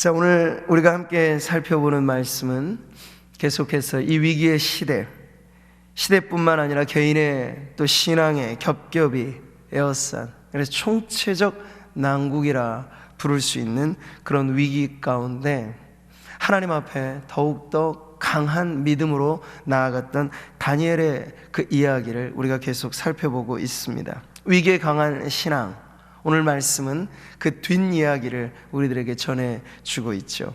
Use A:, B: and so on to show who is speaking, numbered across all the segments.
A: 자, 오늘 우리가 함께 살펴보는 말씀은 계속해서 이 위기의 시대뿐만 아니라 개인의 또 신앙의 겹겹이 에워싼, 그래서 총체적 난국이라 부를 수 있는 그런 위기 가운데 하나님 앞에 더욱더 강한 믿음으로 나아갔던 다니엘의 그 이야기를 우리가 계속 살펴보고 있습니다. 위기에 강한 신앙, 오늘 말씀은 그 뒷이야기를 우리들에게 전해주고 있죠.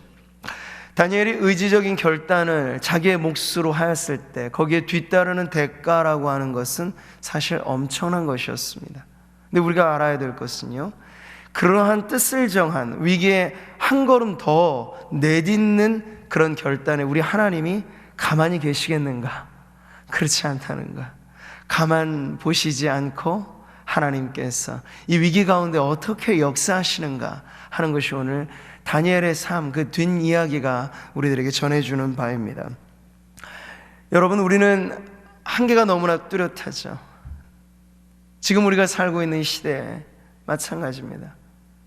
A: 다니엘이 의지적인 결단을 자기의 몫으로 하였을 때 거기에 뒤따르는 대가라고 하는 것은 사실 엄청난 것이었습니다. 근데 우리가 알아야 될 것은요, 그러한 뜻을 정한 위기에 한 걸음 더 내딛는 그런 결단에 우리 하나님이 가만히 계시겠는가? 그렇지 않다는 것. 가만 보시지 않고 하나님께서 이 위기 가운데 어떻게 역사하시는가 하는 것이 오늘 다니엘의 삶, 그 뒷이야기가 우리들에게 전해주는 바입니다. 여러분, 우리는 한계가 너무나 뚜렷하죠. 지금 우리가 살고 있는 시대에 마찬가지입니다.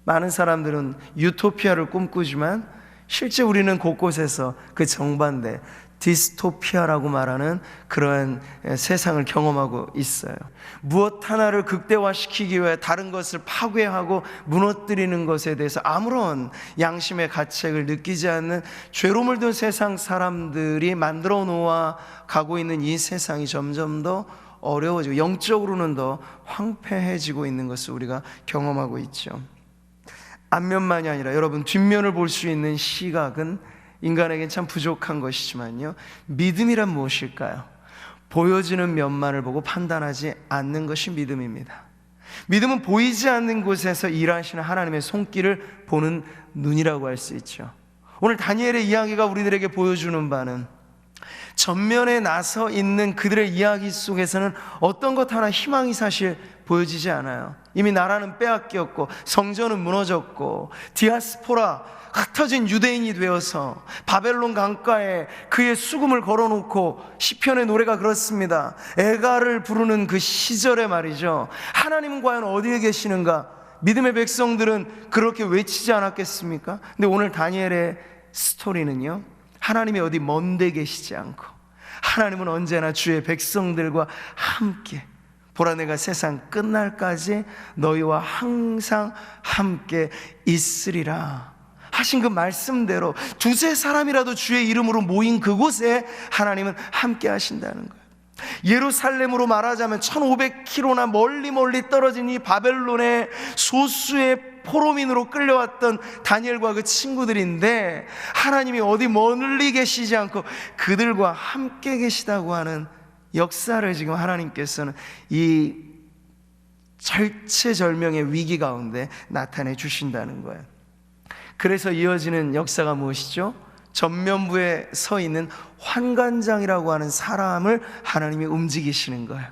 A: 많은 사람들은 유토피아를 꿈꾸지만 실제 우리는 곳곳에서 그 정반대 디스토피아라고 말하는 그러한 세상을 경험하고 있어요. 무엇 하나를 극대화시키기 위해 다른 것을 파괴하고 무너뜨리는 것에 대해서 아무런 양심의 가책을 느끼지 않는 죄로 든 세상 사람들이 만들어 놓아 가고 있는 이 세상이 점점 더 어려워지고 영적으로는 더 황폐해지고 있는 것을 우리가 경험하고 있죠. 앞면만이 아니라 여러분 뒷면을 볼 수 있는 시각은 인간에겐 참 부족한 것이지만요, 믿음이란 무엇일까요? 보여지는 면만을 보고 판단하지 않는 것이 믿음입니다. 믿음은 보이지 않는 곳에서 일하시는 하나님의 손길을 보는 눈이라고 할 수 있죠. 오늘 다니엘의 이야기가 우리들에게 보여주는 바는 전면에 나서 있는 그들의 이야기 속에서는 어떤 것 하나 희망이 사실 보여지지 않아요. 이미 나라는 빼앗겼고 성전은 무너졌고 디아스포라, 흩어진 유대인이 되어서 바벨론 강가에 그의 수금을 걸어놓고 시편의 노래가 그렇습니다. 애가를 부르는 그 시절에 말이죠, 하나님은 과연 어디에 계시는가? 믿음의 백성들은 그렇게 외치지 않았겠습니까? 근데 오늘 다니엘의 스토리는요, 하나님이 어디 먼데 계시지 않고 하나님은 언제나 주의 백성들과 함께, 보라 내가 세상 끝날까지 너희와 항상 함께 있으리라 하신 그 말씀대로 두세 사람이라도 주의 이름으로 모인 그곳에 하나님은 함께 하신다는 거예요. 예루살렘으로 말하자면 1500km나 멀리 떨어진 이 바벨론의 소수의 포로민으로 끌려왔던 다니엘과 그 친구들인데 하나님이 어디 멀리 계시지 않고 그들과 함께 계시다고 하는 역사를 지금 하나님께서는 이 절체절명의 위기 가운데 나타내 주신다는 거예요. 그래서 이어지는 역사가 무엇이죠? 전면부에 서 있는 환관장이라고 하는 사람을 하나님이 움직이시는 거예요.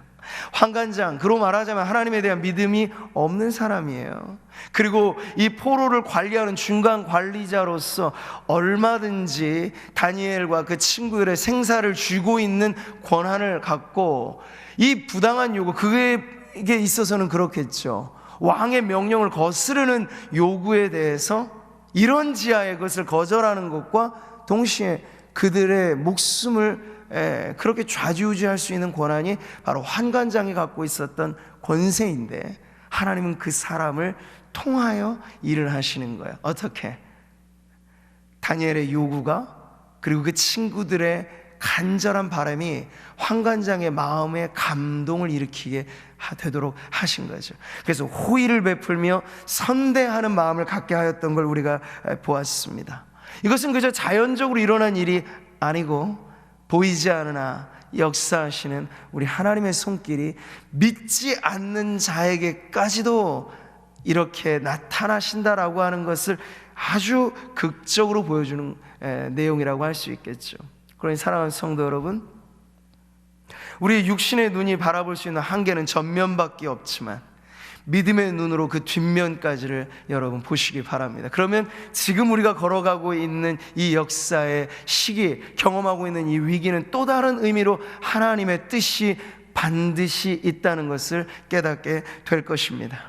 A: 환관장, 그로 말하자면 하나님에 대한 믿음이 없는 사람이에요. 그리고 이 포로를 관리하는 중간 관리자로서 얼마든지 다니엘과 그 친구들의 생사를 쥐고 있는 권한을 갖고, 이 부당한 요구, 그게 있어서는 그렇겠죠. 왕의 명령을 거스르는 요구에 대해서 이런 지하의 것을 거절하는 것과 동시에 그들의 목숨을 그렇게 좌지우지할 수 있는 권한이 바로 환관장이 갖고 있었던 권세인데, 하나님은 그 사람을 통하여 일을 하시는 거예요. 어떻게? 다니엘의 요구가, 그리고 그 친구들의 간절한 바람이 환관장의 마음에 감동을 일으키게 되도록 하신 거죠. 그래서 호의를 베풀며 선대하는 마음을 갖게 하였던 걸 우리가 보았습니다. 이것은 그저 자연적으로 일어난 일이 아니고 보이지 않으나 역사하시는 우리 하나님의 손길이 믿지 않는 자에게까지도 이렇게 나타나신다라고 하는 것을 아주 극적으로 보여주는 내용이라고 할 수 있겠죠. 그러니 사랑하는 성도 여러분, 우리의 육신의 눈이 바라볼 수 있는 한계는 전면밖에 없지만 믿음의 눈으로 그 뒷면까지를 여러분 보시기 바랍니다. 그러면 지금 우리가 걸어가고 있는 이 역사의 시기, 경험하고 있는 이 위기는 또 다른 의미로 하나님의 뜻이 반드시 있다는 것을 깨닫게 될 것입니다.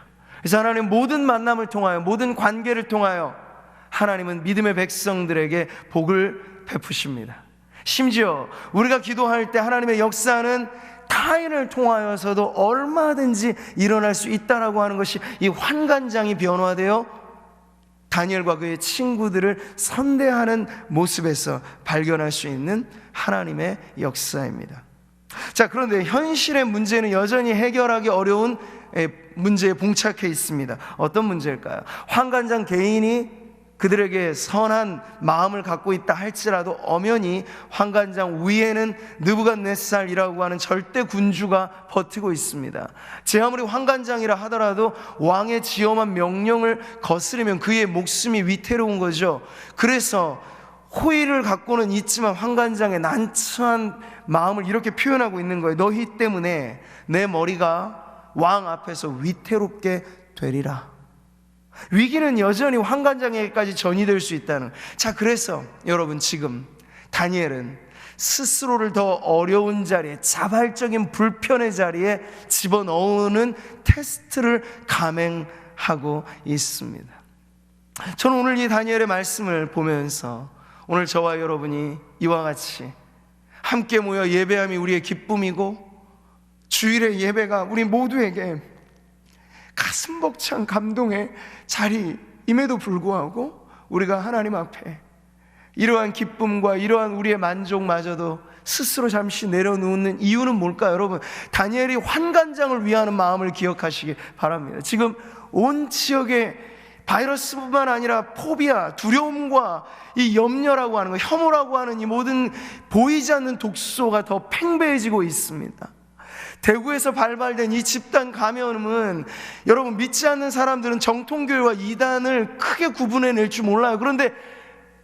A: 그래서 하나님 모든 만남을 통하여, 모든 관계를 통하여 하나님은 믿음의 백성들에게 복을 베푸십니다. 심지어 우리가 기도할 때 하나님의 역사는 타인을 통하여서도 얼마든지 일어날 수 있다라고 하는 것이 이 환관장이 변화되어 다니엘과 그의 친구들을 선대하는 모습에서 발견할 수 있는 하나님의 역사입니다. 자, 그런데 현실의 문제는 여전히 해결하기 어려운 문제에 봉착해 있습니다. 어떤 문제일까요? 환관장 개인이 그들에게 선한 마음을 갖고 있다 할지라도 엄연히 환관장 위에는 느부갓네살이라고 하는 절대 군주가 버티고 있습니다. 제 아무리 환관장이라 하더라도 왕의 지엄한 명령을 거스르면 그의 목숨이 위태로운 거죠. 그래서 호의를 갖고는 있지만 환관장의 난처한 마음을 이렇게 표현하고 있는 거예요. 너희 때문에 내 머리가 왕 앞에서 위태롭게 되리라. 위기는 여전히 환관장에게까지 전이될 수 있다는. 자, 그래서 여러분, 지금 다니엘은 스스로를 더 어려운 자리에, 자발적인 불편의 자리에 집어넣는 테스트를 감행하고 있습니다. 저는 오늘 이 다니엘의 말씀을 보면서 오늘 저와 여러분이 이와 같이 함께 모여 예배함이 우리의 기쁨이고 주일의 예배가 우리 모두에게 가슴 벅찬 감동의 자리임에도 불구하고 우리가 하나님 앞에 이러한 기쁨과 이러한 우리의 만족마저도 스스로 잠시 내려놓는 이유는 뭘까요? 여러분, 다니엘이 환관장을 위하는 마음을 기억하시기 바랍니다. 지금 온 지역에 바이러스뿐만 아니라 포비아, 두려움과 이 염려라고 하는 것, 혐오라고 하는 이 모든 보이지 않는 독소가 더 팽배해지고 있습니다. 대구에서 발발된 이 집단 감염은 여러분, 믿지 않는 사람들은 정통교회와 이단을 크게 구분해낼 줄 몰라요. 그런데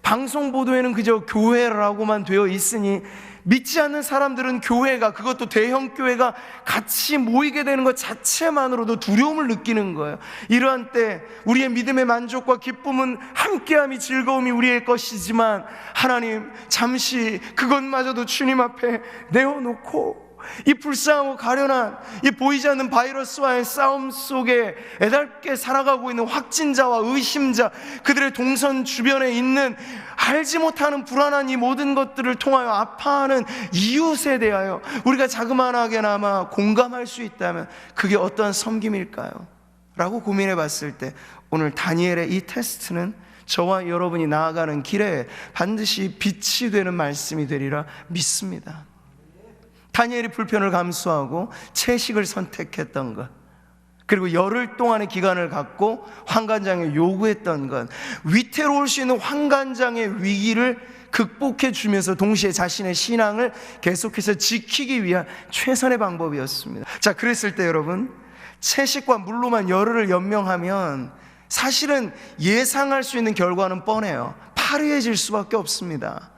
A: 방송 보도에는 그저 교회라고만 되어 있으니 믿지 않는 사람들은 교회가, 그것도 대형 교회가 같이 모이게 되는 것 자체만으로도 두려움을 느끼는 거예요. 이러한 때 우리의 믿음의 만족과 기쁨은 함께함이, 즐거움이 우리의 것이지만 하나님, 잠시 그것마저도 주님 앞에 내어놓고 이 불쌍하고 가련한 이 보이지 않는 바이러스와의 싸움 속에 애달게 살아가고 있는 확진자와 의심자, 그들의 동선 주변에 있는 알지 못하는 불안한 이 모든 것들을 통하여 아파하는 이웃에 대하여 우리가 자그마하게나마 공감할 수 있다면 그게 어떠한 섬김일까요? 라고 고민해 봤을 때 오늘 다니엘의 이 테스트는 저와 여러분이 나아가는 길에 반드시 빛이 되는 말씀이 되리라 믿습니다. 다니엘이 불편을 감수하고 채식을 선택했던 것, 그리고 열흘 동안의 기간을 갖고 환관장에 요구했던 것, 위태로울 수 있는 환관장의 위기를 극복해 주면서 동시에 자신의 신앙을 계속해서 지키기 위한 최선의 방법이었습니다. 자, 그랬을 때 여러분, 채식과 물로만 열흘을 연명하면 사실은 예상할 수 있는 결과는 뻔해요. 파리해질 수밖에 없습니다.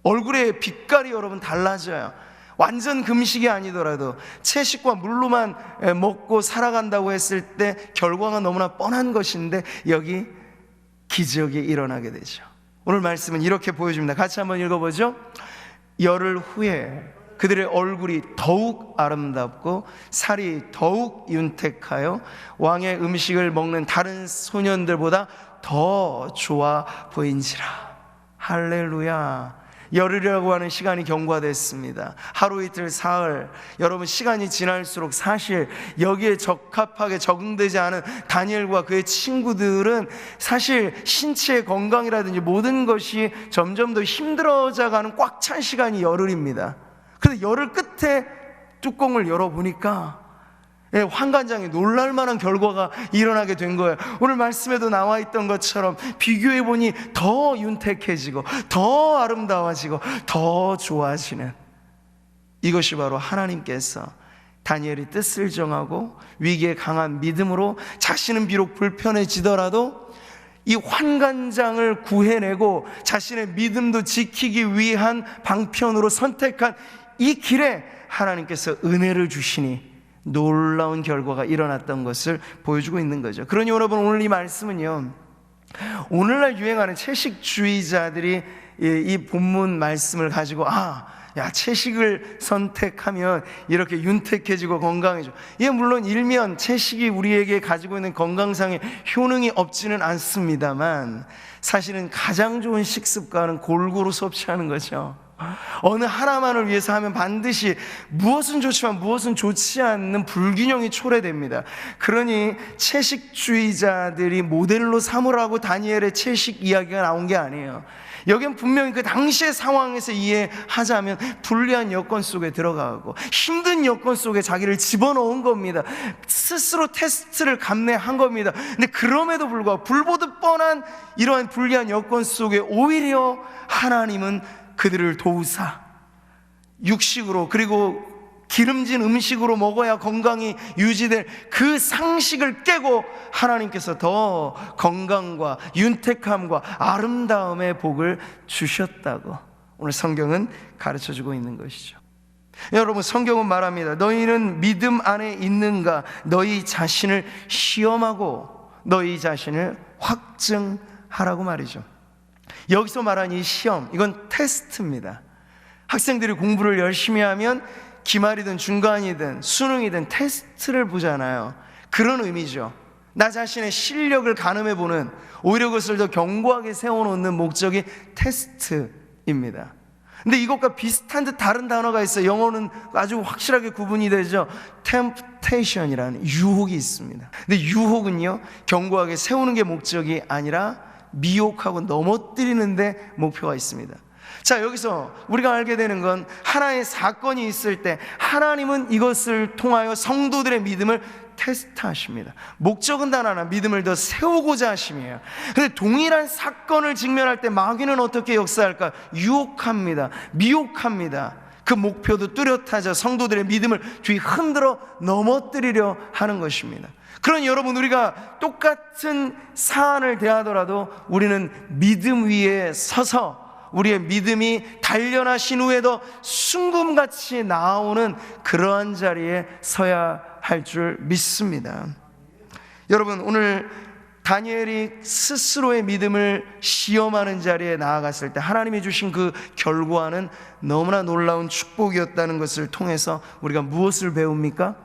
A: 얼굴의 빛깔이 여러분 달라져요. 완전 금식이 아니더라도 채식과 물로만 먹고 살아간다고 했을 때 결과가 너무나 뻔한 것인데 여기 기적이 일어나게 되죠. 오늘 말씀은 이렇게 보여줍니다. 같이 한번 읽어보죠. 열흘 후에 그들의 얼굴이 더욱 아름답고 살이 더욱 윤택하여 왕의 음식을 먹는 다른 소년들보다 더 좋아 보인지라. 할렐루야. 열흘이라고 하는 시간이 경과됐습니다. 하루 이틀 사흘, 여러분, 시간이 지날수록 사실 여기에 적합하게 적응되지 않은 다니엘과 그의 친구들은 사실 신체의 건강이라든지 모든 것이 점점 더 힘들어져가는 꽉 찬 시간이 열흘입니다. 그런데 열흘 끝에 뚜껑을 열어보니까 환관장에 놀랄만한 결과가 일어나게 된 거예요. 오늘 말씀에도 나와 있던 것처럼 비교해보니 더 윤택해지고 더 아름다워지고 더 좋아지는, 이것이 바로 하나님께서 다니엘이 뜻을 정하고 위기에 강한 믿음으로 자신은 비록 불편해지더라도 이 환관장을 구해내고 자신의 믿음도 지키기 위한 방편으로 선택한 이 길에 하나님께서 은혜를 주시니 놀라운 결과가 일어났던 것을 보여주고 있는 거죠. 그러니 여러분, 오늘 이 말씀은요, 오늘날 유행하는 채식주의자들이 이 본문 말씀을 가지고 야, 채식을 선택하면 이렇게 윤택해지고 건강해져. 예, 물론 일면 채식이 우리에게 가지고 있는 건강상의 효능이 없지는 않습니다만, 사실은 가장 좋은 식습관은 골고루 섭취하는 거죠. 어느 하나만을 위해서 하면 반드시 무엇은 좋지만 무엇은 좋지 않는 불균형이 초래됩니다. 그러니 채식주의자들이 모델로 삼으라고 다니엘의 채식 이야기가 나온 게 아니에요. 여긴 분명히 그 당시의 상황에서 이해하자면 불리한 여건 속에 들어가고 힘든 여건 속에 자기를 집어넣은 겁니다. 스스로 테스트를 감내한 겁니다. 근데 그럼에도 불구하고 불보듯 뻔한 이러한 불리한 여건 속에 오히려 하나님은 그들을 도우사 육식으로, 그리고 기름진 음식으로 먹어야 건강이 유지될 그 상식을 깨고 하나님께서 더 건강과 윤택함과 아름다움의 복을 주셨다고 오늘 성경은 가르쳐주고 있는 것이죠. 여러분, 성경은 말합니다. 너희는 믿음 안에 있는가? 너희 자신을 시험하고 너희 자신을 확증하라고 말이죠. 여기서 말한 이 시험, 이건 테스트입니다. 학생들이 공부를 열심히 하면 기말이든 중간이든 수능이든 테스트를 보잖아요. 그런 의미죠. 나 자신의 실력을 가늠해보는, 오히려 그것을 더 견고하게 세워놓는 목적이 테스트입니다. 근데 이것과 비슷한 듯 다른 단어가 있어요. 영어는 아주 확실하게 구분이 되죠. temptation이라는 유혹이 있습니다. 근데 유혹은요, 견고하게 세우는 게 목적이 아니라 미혹하고 넘어뜨리는 데 목표가 있습니다. 자, 여기서 우리가 알게 되는 건 하나의 사건이 있을 때 하나님은 이것을 통하여 성도들의 믿음을 테스트하십니다. 목적은 단 하나, 믿음을 더 세우고자 하심이에요. 그런데 동일한 사건을 직면할 때 마귀는 어떻게 역사할까? 유혹합니다. 미혹합니다. 그 목표도 뚜렷하죠. 성도들의 믿음을 뒤 흔들어 넘어뜨리려 하는 것입니다. 그러니 여러분, 우리가 똑같은 사안을 대하더라도 우리는 믿음 위에 서서 우리의 믿음이 단련하신 후에도 순금같이 나오는 그러한 자리에 서야 할 줄 믿습니다. 여러분, 오늘 다니엘이 스스로의 믿음을 시험하는 자리에 나아갔을 때 하나님이 주신 그 결과는 너무나 놀라운 축복이었다는 것을 통해서 우리가 무엇을 배웁니까?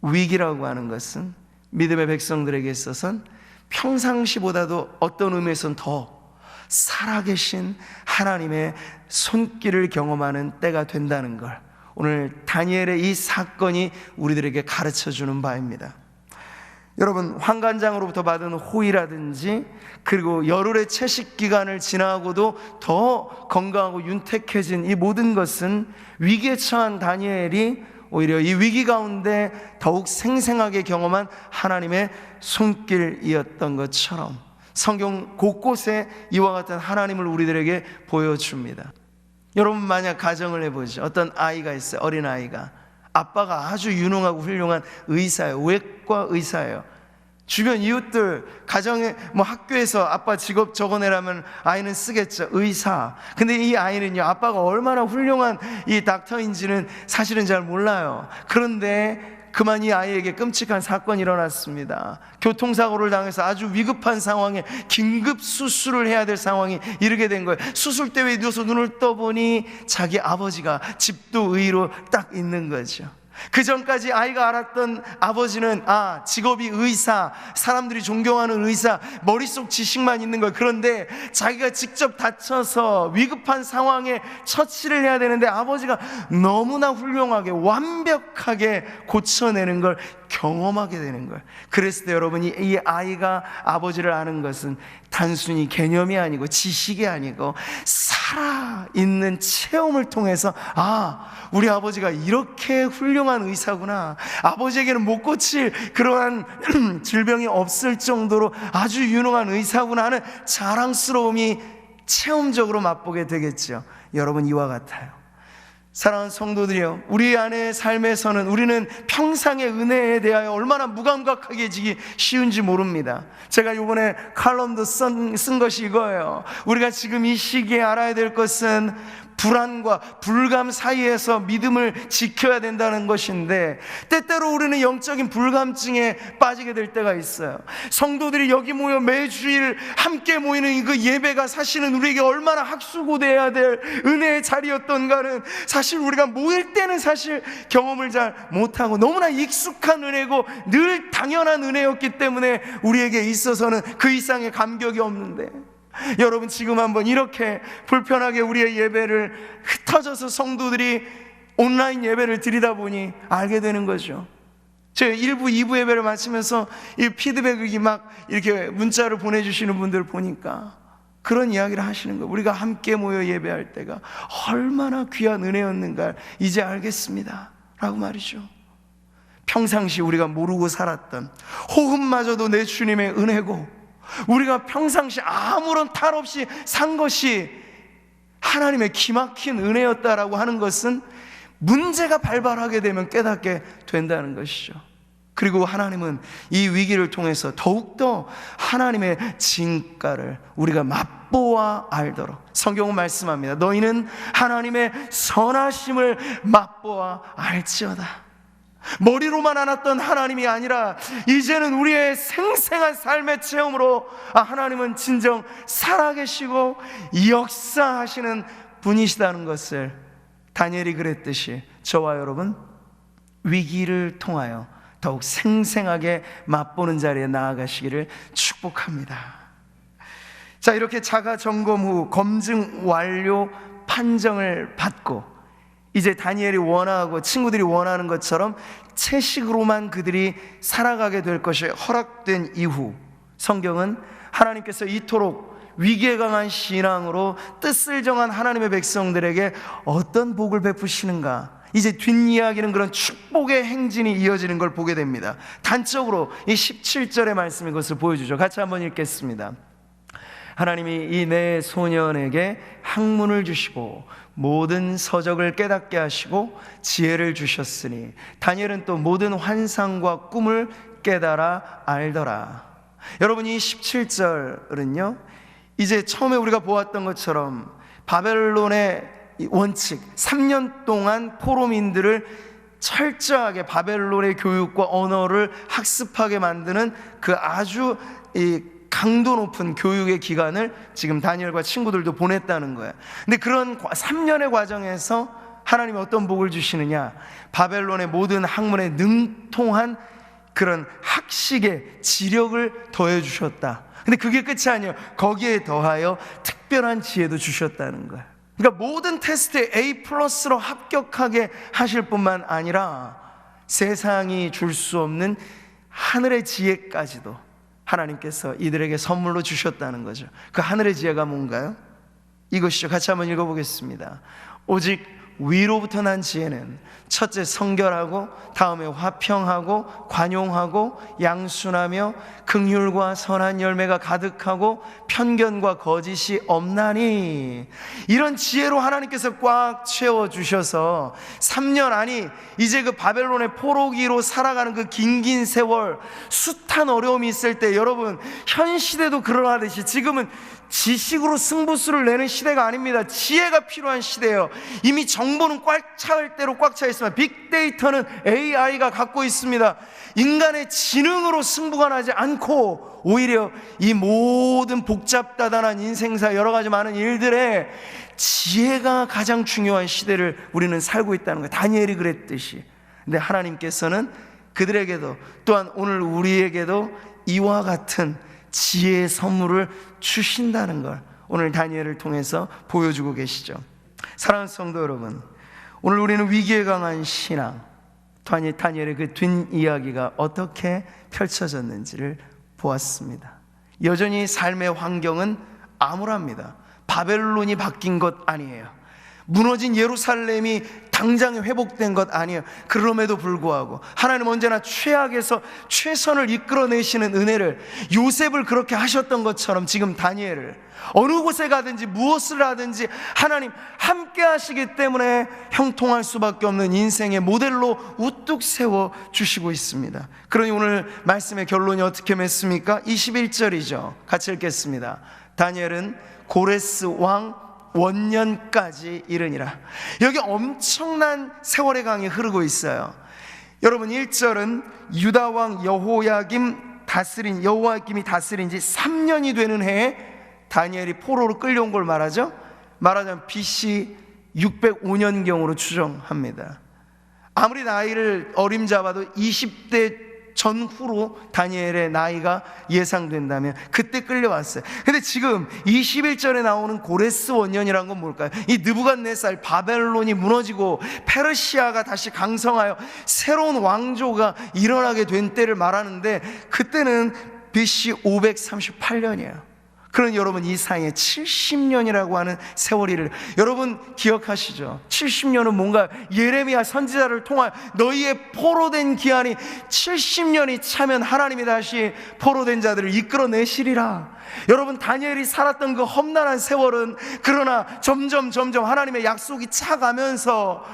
A: 위기라고 하는 것은 믿음의 백성들에게 있어서는 평상시보다도 어떤 의미에서는 더 살아계신 하나님의 손길을 경험하는 때가 된다는 걸 오늘 다니엘의 이 사건이 우리들에게 가르쳐주는 바입니다. 여러분, 환관장으로부터 받은 호의라든지 그리고 열흘의 채식 기간을 지나고도 더 건강하고 윤택해진 이 모든 것은 위기에 처한 다니엘이 오히려 이 위기 가운데 더욱 생생하게 경험한 하나님의 손길이었던 것처럼 성경 곳곳에 이와 같은 하나님을 우리들에게 보여줍니다. 여러분, 만약 가정을 해보죠. 어떤 아이가 있어요. 어린아이가 아빠가 아주 유능하고 훌륭한 의사예요. 외과 의사예요. 주변 이웃들, 가정에 학교에서 아빠 직업 적어내라면 아이는 쓰겠죠. 의사. 근데 이 아이는요, 아빠가 얼마나 훌륭한 이 닥터인지는 사실은 잘 몰라요. 그런데 그만 이 아이에게 끔찍한 사건이 일어났습니다. 교통사고를 당해서 아주 위급한 상황에 긴급 수술을 해야 될 상황이 이르게 된 거예요. 수술대에 누워서 눈을 떠보니 자기 아버지가 집도의로 딱 있는 거죠. 그 전까지 아이가 알았던 아버지는 직업이 의사, 사람들이 존경하는 의사, 머릿속 지식만 있는 거예요. 그런데 자기가 직접 다쳐서 위급한 상황에 처치를 해야 되는데 아버지가 너무나 훌륭하게 완벽하게 고쳐내는 걸 경험하게 되는 거예요. 그랬을 때 여러분, 이 아이가 아버지를 아는 것은 단순히 개념이 아니고 지식이 아니고 살아있는 체험을 통해서 우리 아버지가 이렇게 훌륭한 의사구나, 아버지에게는 못 고칠 그러한 질병이 없을 정도로 아주 유능한 의사구나 하는 자랑스러움이 체험적으로 맛보게 되겠죠. 여러분, 이와 같아요. 사랑하는 성도들이요, 우리 안의 삶에서는 우리는 평상의 은혜에 대하여 얼마나 무감각하게 지기 쉬운지 모릅니다. 제가 이번에 칼럼도 쓴 것이 이거예요. 우리가 지금 이 시기에 알아야 될 것은 불안과 불감 사이에서 믿음을 지켜야 된다는 것인데, 때때로 우리는 영적인 불감증에 빠지게 될 때가 있어요. 성도들이 여기 모여 매주일 함께 모이는 그 예배가 사실은 우리에게 얼마나 학수고대해야 될 은혜의 자리였던가는 사실 우리가 모일 때는 사실 경험을 잘 못하고 너무나 익숙한 은혜고 늘 당연한 은혜였기 때문에 우리에게 있어서는 그 이상의 감격이 없는데, 여러분 지금 한번 이렇게 불편하게 우리의 예배를 흩어져서 성도들이 온라인 예배를 드리다 보니 알게 되는 거죠. 제가 1부, 2부 예배를 마치면서 이 피드백이 막 이렇게 문자를 보내주시는 분들 보니까 그런 이야기를 하시는 거예요. 우리가 함께 모여 예배할 때가 얼마나 귀한 은혜였는가 이제 알겠습니다 라고 말이죠. 평상시 우리가 모르고 살았던 호흡마저도 내 주님의 은혜고, 우리가 평상시 아무런 탈 없이 산 것이 하나님의 기막힌 은혜였다라고 하는 것은 문제가 발발하게 되면 깨닫게 된다는 것이죠. 그리고 하나님은 이 위기를 통해서 더욱더 하나님의 진가를 우리가 맛보아 알도록 성경은 말씀합니다. 너희는 하나님의 선하심을 맛보아 알지어다. 머리로만 알았던 하나님이 아니라 이제는 우리의 생생한 삶의 체험으로 하나님은 진정 살아계시고 역사하시는 분이시다는 것을 다니엘이 그랬듯이 저와 여러분 위기를 통하여 더욱 생생하게 맛보는 자리에 나아가시기를 축복합니다. 자, 이렇게 자가 점검 후 검증 완료 판정을 받고 이제 다니엘이 원하고 친구들이 원하는 것처럼 채식으로만 그들이 살아가게 될 것이 허락된 이후, 성경은 하나님께서 이토록 위기에 강한 신앙으로 뜻을 정한 하나님의 백성들에게 어떤 복을 베푸시는가, 이제 뒷이야기는 그런 축복의 행진이 이어지는 걸 보게 됩니다. 단적으로 이 17절의 말씀이 그것을 보여주죠. 같이 한번 읽겠습니다. 하나님이 이 내 소년에게 학문을 주시고 모든 서적을 깨닫게 하시고 지혜를 주셨으니 다니엘은 또 모든 환상과 꿈을 깨달아 알더라. 여러분, 이 17절은요 이제 처음에 우리가 보았던 것처럼 바벨론의 원칙, 3년 동안 포로민들을 철저하게 바벨론의 교육과 언어를 학습하게 만드는 그 아주 강도 높은 교육의 기간을 지금 다니엘과 친구들도 보냈다는 거예요. 근데 그런 3년의 과정에서 하나님이 어떤 복을 주시느냐, 바벨론의 모든 학문에 능통한 그런 학식의 지력을 더해 주셨다. 근데 그게 끝이 아니에요. 거기에 더하여 특별한 지혜도 주셨다는 거예요. 그러니까 모든 테스트에 A+로 합격하게 하실 뿐만 아니라 세상이 줄 수 없는 하늘의 지혜까지도 하나님께서 이들에게 선물로 주셨다는 거죠. 그 하늘의 지혜가 뭔가요? 이것이죠. 같이 한번 읽어보겠습니다. 오직 위로부터 난 지혜는 첫째 성결하고 다음에 화평하고 관용하고 양순하며 긍휼과 선한 열매가 가득하고 편견과 거짓이 없나니, 이런 지혜로 하나님께서 꽉 채워주셔서 3년, 아니 이제 그 바벨론의 포로기로 살아가는 그 긴긴 세월, 숱한 어려움이 있을 때, 여러분 현 시대도 그러하듯이 지금은 지식으로 승부수를 내는 시대가 아닙니다. 지혜가 필요한 시대예요. 이미 정보는 꽉 차을 대로 꽉 차 있습니다. 빅데이터는 AI가 갖고 있습니다. 인간의 지능으로 승부가 나지 않고 오히려 이 모든 복잡다단한 인생사 여러 가지 많은 일들에 지혜가 가장 중요한 시대를 우리는 살고 있다는 거예요. 다니엘이 그랬듯이. 근데 하나님께서는 그들에게도 또한 오늘 우리에게도 이와 같은 지혜의 선물을 주신다는 걸 오늘 다니엘을 통해서 보여주고 계시죠. 사랑하는 성도 여러분, 오늘 우리는 위기에 강한 신앙, 다니엘의 그 뒷이야기가 어떻게 펼쳐졌는지를 보았습니다. 여전히 삶의 환경은 암울합니다. 바벨론이 바뀐 것 아니에요. 무너진 예루살렘이 당장 회복된 것 아니에요. 그럼에도 불구하고 하나님 언제나 최악에서 최선을 이끌어내시는 은혜를, 요셉을 그렇게 하셨던 것처럼 지금 다니엘을 어느 곳에 가든지 무엇을 하든지 하나님 함께 하시기 때문에 형통할 수밖에 없는 인생의 모델로 우뚝 세워 주시고 있습니다. 그러니 오늘 말씀의 결론이 어떻게 맺습니까? 21절이죠. 같이 읽겠습니다. 다니엘은 고레스 왕 원년까지 이르니라. 여기 엄청난 세월의 강이 흐르고 있어요. 여러분, 1절은 유다 왕 여호야김이 다스린 지 3년이 되는 해에 다니엘이 포로로 끌려온 걸 말하죠. 말하자면 BC 605년경으로 추정합니다. 아무리 나이를 어림잡아도 20대 전후로 다니엘의 나이가 예상된다면 그때 끌려왔어요. 근데 지금 21절에 나오는 고레스 원년이란 건 뭘까요? 이 느부갓네살, 바벨론이 무너지고 페르시아가 다시 강성하여 새로운 왕조가 일어나게 된 때를 말하는데, 그때는 BC 538년이에요. 그런 여러분, 이 사이에 70년이라고 하는 세월이를 여러분 기억하시죠? 70년은 뭔가 예레미야 선지자를 통하여 너희의 포로된 기한이 70년이 차면 하나님이 다시 포로된 자들을 이끌어내시리라. 여러분, 다니엘이 살았던 그 험난한 세월은 그러나 점점 하나님의 약속이 차가면서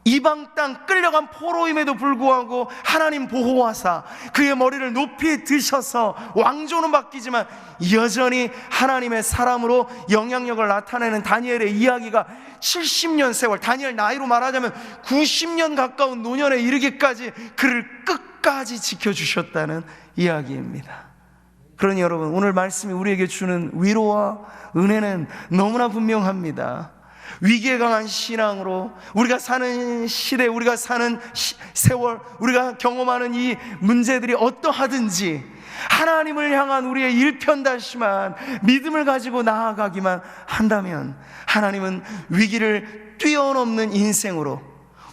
A: 이방 땅 끌려간 포로임에도 불구하고 하나님 보호하사 그의 머리를 높이 드셔서 왕조는 바뀌지만 여전히 하나님의 사람으로 영향력을 나타내는 다니엘의 이야기가 70년 세월, 다니엘 나이로 말하자면 90년 가까운 노년에 이르기까지 그를 끝까지 지켜주셨다는 이야기입니다. 그러니 여러분, 오늘 말씀이 우리에게 주는 위로와 은혜는 너무나 분명합니다. 위기에 강한 신앙으로 우리가 사는 시대, 우리가 사는 세월, 우리가 경험하는 이 문제들이 어떠하든지 하나님을 향한 우리의 일편단심한 믿음을 가지고 나아가기만 한다면 하나님은 위기를 뛰어넘는 인생으로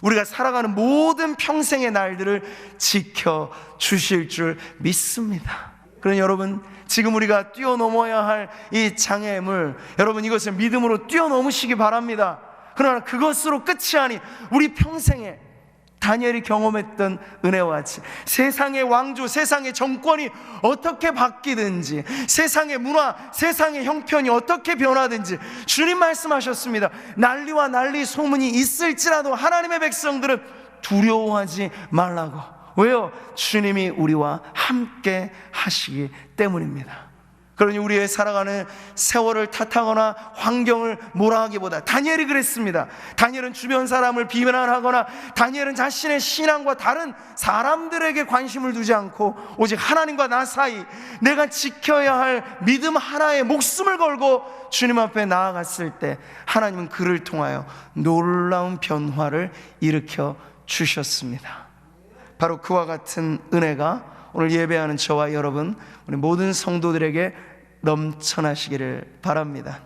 A: 우리가 살아가는 모든 평생의 날들을 지켜주실 줄 믿습니다. 그러니 여러분, 지금 우리가 뛰어넘어야 할 이 장애물, 여러분 이것을 믿음으로 뛰어넘으시기 바랍니다. 그러나 그것으로 끝이 아닌 우리 평생에 다니엘이 경험했던 은혜와 같이 세상의 왕조, 세상의 정권이 어떻게 바뀌든지, 세상의 문화, 세상의 형편이 어떻게 변하든지 주님 말씀하셨습니다. 난리와 난리 소문이 있을지라도 하나님의 백성들은 두려워하지 말라고. 왜요? 주님이 우리와 함께 하시기 때문입니다. 그러니 우리의 살아가는 세월을 탓하거나 환경을 뭐라 하기보다 다니엘이 그랬습니다. 다니엘은 주변 사람을 비난하거나 다니엘은 자신의 신앙과 다른 사람들에게 관심을 두지 않고 오직 하나님과 나 사이 내가 지켜야 할 믿음 하나에 목숨을 걸고 주님 앞에 나아갔을 때 하나님은 그를 통하여 놀라운 변화를 일으켜 주셨습니다. 바로 그와 같은 은혜가 오늘 예배하는 저와 여러분, 우리 모든 성도들에게 넘쳐나시기를 바랍니다.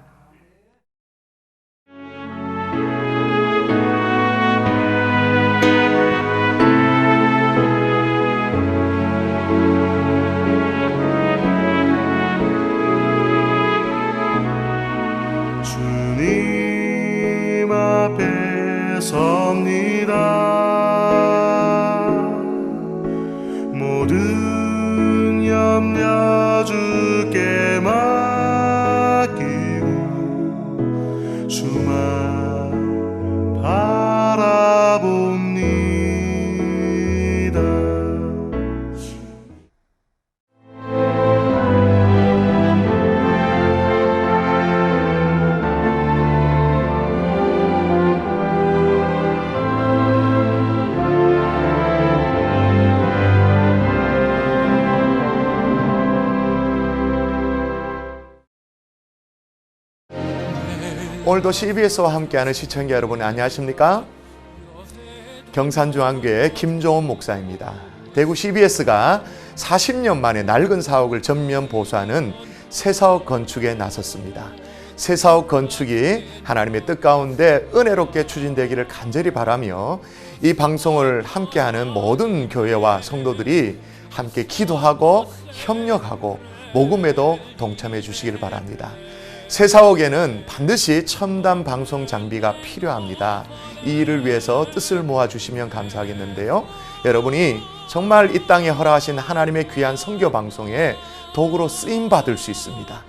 B: 주님 앞에 섭니다. 모든 염려 주께 맡기고 주만 바라봅니다.
C: 오늘도 CBS와 함께하는 시청자 여러분 안녕하십니까? 경산중앙교회 김종원 목사입니다. 대구 CBS가 40년 만에 낡은 사옥을 전면 보수하는 새사옥 건축에 나섰습니다. 새사옥 건축이 하나님의 뜻 가운데 은혜롭게 추진되기를 간절히 바라며 이 방송을 함께하는 모든 교회와 성도들이 함께 기도하고 협력하고 모금에도 동참해 주시기를 바랍니다. 새사옥에는 반드시 첨단 방송 장비가 필요합니다. 이 일을 위해서 뜻을 모아주시면 감사하겠는데요. 여러분이 정말 이 땅에 허락하신 하나님의 귀한 선교 방송에 도구로 쓰임받을 수 있습니다.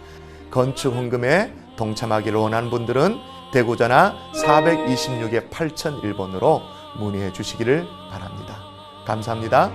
C: 건축 헌금에 동참하기를 원하는 분들은 대구전화 426-8001번으로 문의해 주시기를 바랍니다. 감사합니다.